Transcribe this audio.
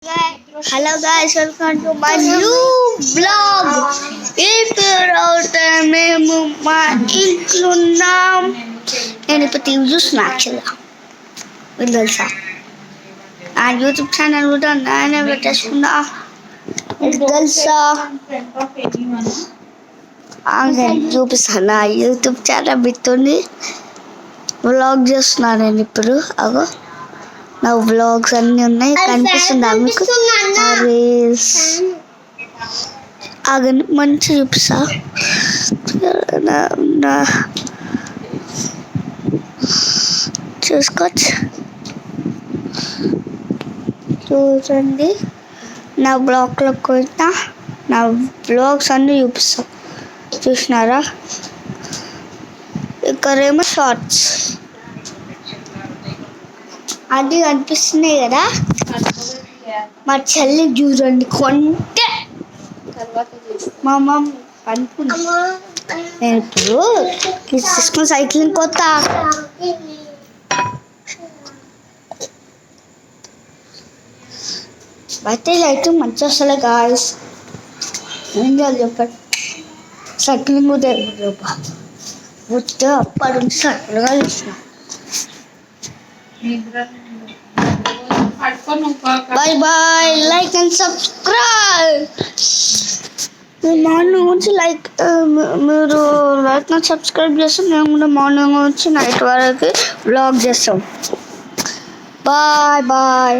Hello guys, welcome to my new vlog. ఇప్పుడు మేము మా ఇంట్లో ఉన్నాం. నేను ఇప్పుడు టీవీ చూస్తున్నా. యాక్చువల్గా మీకు తెలుసా నా యూట్యూబ్ ఛానల్ కూడా నేనే పెట్టేసుకున్నా. మీకు తెలుసా చూపిస్తాను. నా యూట్యూబ్ ఛానల్ పెట్టుని వ్లాగ్ చేస్తున్నాను నేను ఇప్పుడు. అగో నా వ్లాగ్స్ అన్నీ ఉన్నాయి, కనిపిస్తుందా మీకు? ఆగండి మంచిగా చూపిస్తా. చూసుకోవచ్చు, చూడండి. నా బ్లాగ్లోకి పోయినా నా బ్లాగ్స్ అన్నీ చూపిస్తా. చూసినారా? ఇక్కడేమో షార్ట్స్ అది కనిపిస్తున్నాయి కదా. మా చెల్లి చూడండి కొంటే మా మమ్మీ అనుకున్నా. నేను ఇప్పుడు తీసుకుని సైక్లింగ్ కొత్త బ్యాటరీ అయితే మంచిగా వస్తలే గాయస్. ఏం చేయాలి చెప్పండి? సైక్లింగ్ వచ్చే అప్పటి నుంచి సైకిల్గా చూసిన. Bye bye, like and subscribe. Morning నుంచి మీరు లైక్ అండ్ సబ్స్క్రైబ్ చేస్తాం. మేము కూడా మార్నింగ్ నుంచి నైట్ వరకు వ్లాగ్ చేస్తాం. Bye bye.